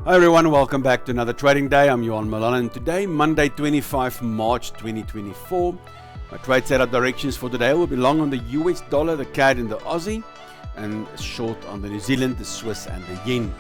Hi everyone, welcome back to another trading day. I'm Johan Milan, and today, Monday 25 March 2024, my trade setup directions for today will be long on the US dollar, the CAD and the Aussie, and short on the New Zealand, the Swiss and the Yen.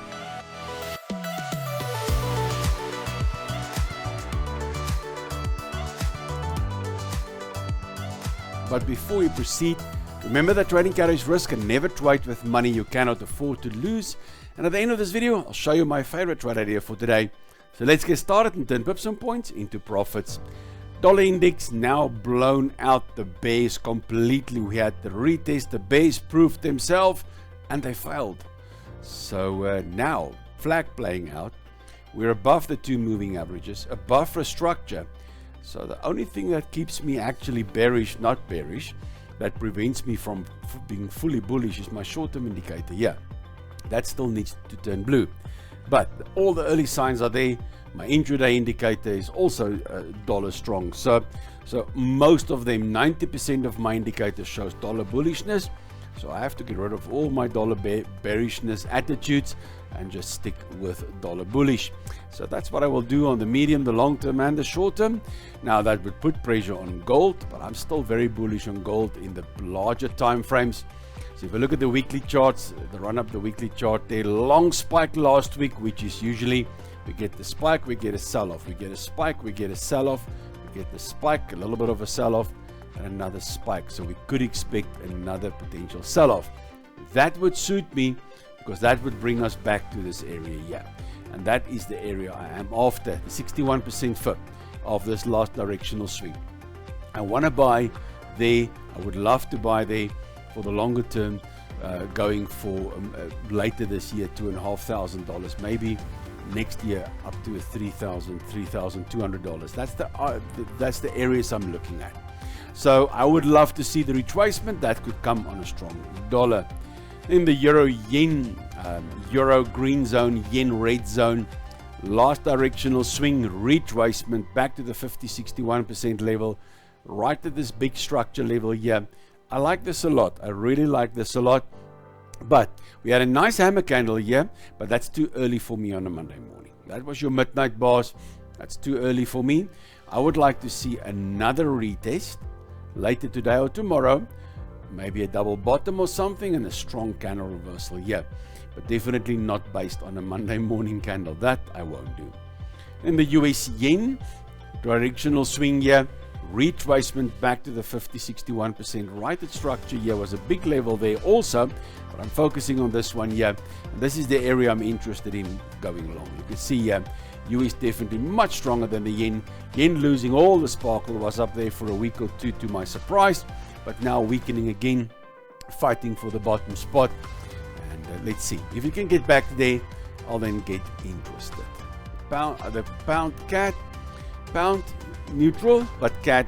But before we proceed, remember that trading carries risk and never trade with money you cannot afford to lose. And at the end of this video, I'll show you my favorite trade idea for today. So let's get started and turn pips and points into profits. Dollar index now blown out the bears completely. We had the retest, the bears proved themselves and they failed. So now, flag playing out, we're above the two moving averages, above the structure. So the only thing that keeps me actually bearish, not bearish, that prevents me from being fully bullish is my short-term indicator here. That still needs to turn blue, but all the early signs are there. My intraday indicator is also dollar strong, so most of them, 90% of my indicator shows dollar bullishness. So I have to get rid of all my dollar bearishness attitudes and just stick with dollar bullish. So that's what I will do on the medium, the long term and the short term. Now that would put pressure on gold, but I'm still very bullish on gold in the larger time frames. So if I look at the weekly charts, the run up the weekly chart, there long spike last week, which is usually we get the spike, we get a sell off, we get a spike, we get a sell off, we get the spike, a little bit of a sell off, and another spike. So we could expect another potential sell off. That would suit me because that would bring us back to this area here, and that is the area I am after, the 61% FIB of this last directional swing. I want to buy there. I would love to buy there for the longer term, going for later this year $2,500, maybe next year up to $3,200. That's the areas I'm looking at. So I would love to see the retracement that could come on a strong dollar. In the euro yen, euro green zone, yen red zone, last directional swing retracement back to the 50-61% level, right at this big structure level here. I like this a lot. I really like this a lot. But we had a nice hammer candle here, but that's too early for me on a Monday morning. That was your midnight bars. That's too early for me. I would like to see another retest later today or tomorrow, maybe a double bottom or something, and a strong candle reversal here, but definitely not based on a Monday morning candle. That I won't do. In the US yen, directional swing here, retracement back to the 50-61% right at structure here was a big level there also, but I'm focusing on this one here, and this is the area I'm interested in going along. You can see here US definitely much stronger than the yen. Yen losing all the sparkle, was up there for a week or two to my surprise, but now weakening again, fighting for the bottom spot. And let's see if you can get back there, I'll then get interested. The pound CAD, pound neutral, but CAD,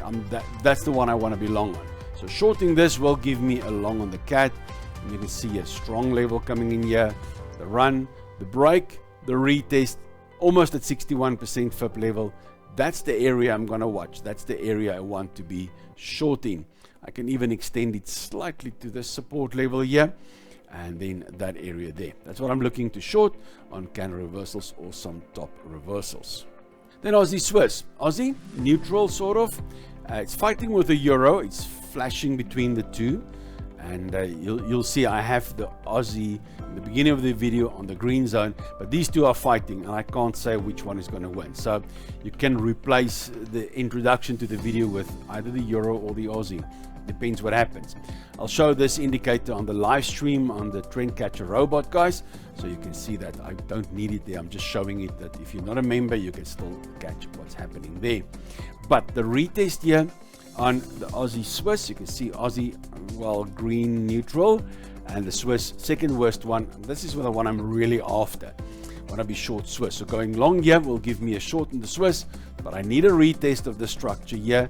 that's the one I want to be long on. So shorting this will give me a long on the CAD, and you can see a strong level coming in here, the run, the break, the retest, almost at 61% FIB level. That's the area I'm going to watch. That's the area I want to be short in. I can even extend it slightly to the support level here, and then that area there. That's what I'm looking to short on candle reversals or some top reversals. Then Aussie Swiss. Aussie, neutral sort of. It's fighting with the euro. It's flashing between the two. And you'll see I have the Aussie in the beginning of the video on the green zone. But these two are fighting, and I can't say which one is going to win. So you can replace the introduction to the video with either the euro or the Aussie. Depends what happens. I'll show this indicator on the live stream on the Trend Catcher Robot, guys, so you can see that I don't need it there. I'm just showing it that if you're not a member, you can still catch what's happening there. But the retest here on the Aussie Swiss, you can see Aussie, well, green neutral, and the Swiss second worst one. This is the one I'm really after. I want to be short Swiss. So going long here will give me a short in the Swiss, but I need a retest of the structure here.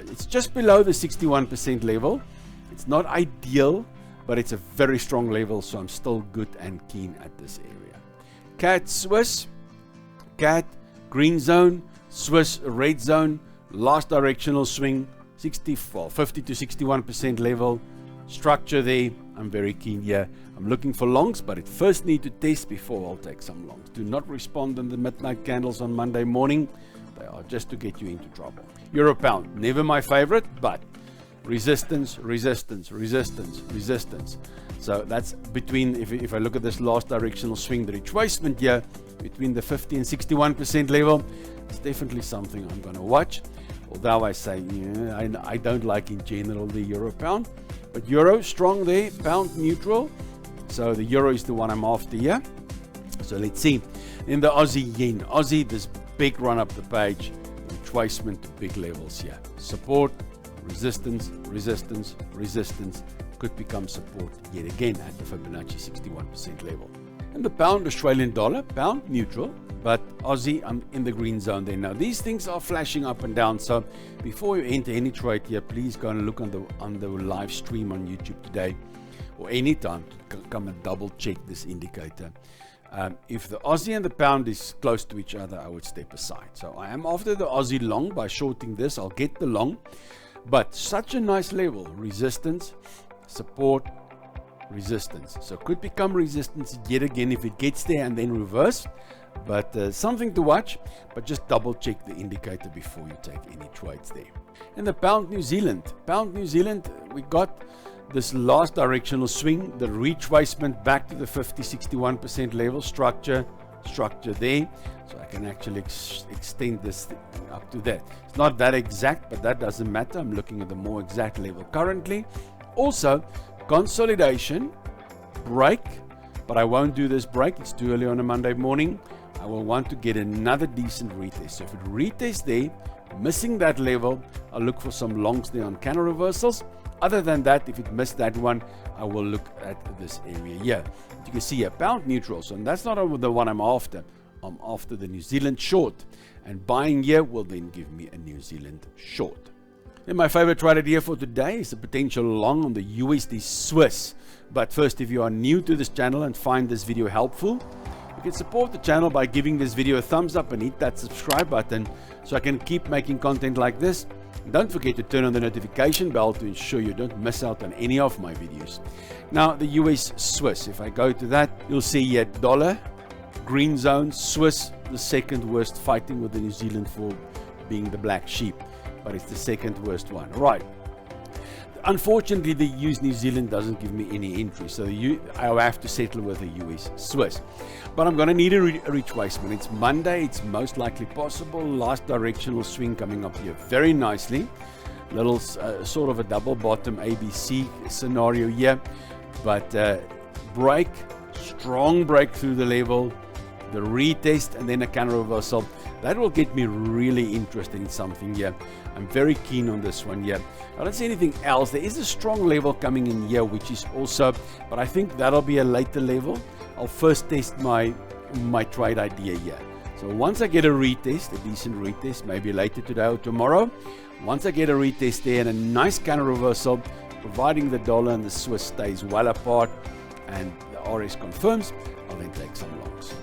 It's just below the 61% level. It's not ideal, but it's a very strong level, so I'm still good and keen at this area. CAD Swiss, CAD green zone, Swiss red zone, last directional swing 50 to 61% level, Structure there, I'm very keen here. I'm looking for longs, but it first need to test before I'll take some longs. Do not respond on the midnight candles on Monday morning. They are just to get you into trouble. Euro pound, never my favorite, but resistance, resistance, resistance, resistance. So that's between, if I look at this last directional swing, the retracement here, between the 50 and 61% level, it's definitely something I'm going to watch. Although I say, I don't like in general the euro pound, but euro strong there, pound neutral. So the euro is the one I'm after here. So let's see. In the Aussie yen, Aussie, this big run up the page, retracement to big levels here. Support, resistance, resistance, resistance, could become support yet again at the Fibonacci 61% level. And the pound Australian dollar, pound neutral, but Aussie, I'm in the green zone there. Now these things are flashing up and down, so before you enter any trade here, please go and look on the live stream on YouTube today, or anytime, to come and double check this indicator. If the Aussie and the pound is close to each other, I would step aside. So I am after the Aussie long. By shorting this, I'll get the long, but such a nice level, resistance, support, resistance. So could become resistance yet again if it gets there and then reverse. But something to watch, but just double check the indicator before you take any trades there. And the pound New Zealand, we got this last directional swing, the retracement back to the 50-61% level, structure there. So I can actually extend this up to that. It's not that exact, but that doesn't matter. I'm looking at the more exact level currently. Also, consolidation, break, but I won't do this break. It's too early on a Monday morning. I will want to get another decent retest. So if it retests there, missing that level, I'll look for some longs there on candle reversals. Other than that, if it missed that one, I will look at this area here. You can see a pound neutral, so that's not the one I'm after. I'm after the New Zealand short, and buying here will then give me a New Zealand short. Then my favorite trade idea for today is a potential long on the USD Swiss. But first, if you are new to this channel and find this video helpful, you can support the channel by giving this video a thumbs up and hit that subscribe button so I can keep making content like this. And don't forget to turn on the notification bell to ensure you don't miss out on any of my videos. Now the US Swiss, if I go to that, you'll see here dollar, green zone, Swiss, the second worst, fighting with the New Zealand for being the black sheep, but it's the second worst one. Right. Unfortunately, the US New Zealand doesn't give me any entry, so I'll have to settle with the US Swiss. But I'm going to need a retracement. It's Monday, it's most likely possible. Last directional swing coming up here very nicely. Little sort of a double bottom ABC scenario here. But break, strong break through the level, the retest, and then a counter reversal. That will get me really interested in something here. I'm very keen on this one here. I don't see anything else. There is a strong level coming in here, which is also, but I think that'll be a later level. I'll first test my trade idea here. So once I get a retest, a decent retest, maybe later today or tomorrow, once I get a retest there and a nice counter reversal, providing the dollar and the Swiss stays well apart and the RS confirms, I'll then take some longs.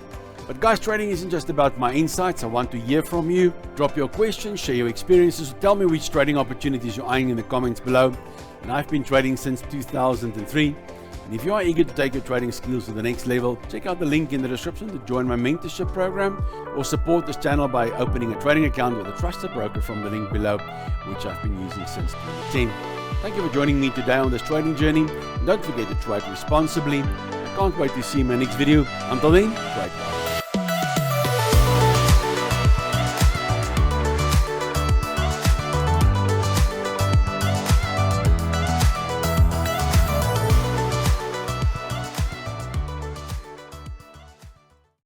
But guys, trading isn't just about my insights. I want to hear from you. Drop your questions, share your experiences, tell me which trading opportunities you're eyeing in the comments below. And I've been trading since 2003. And if you are eager to take your trading skills to the next level, check out the link in the description to join my mentorship program or support this channel by opening a trading account with a trusted broker from the link below, which I've been using since 2010. Thank you for joining me today on this trading journey. And don't forget to trade responsibly. I can't wait to see my next video. Until then, trade well.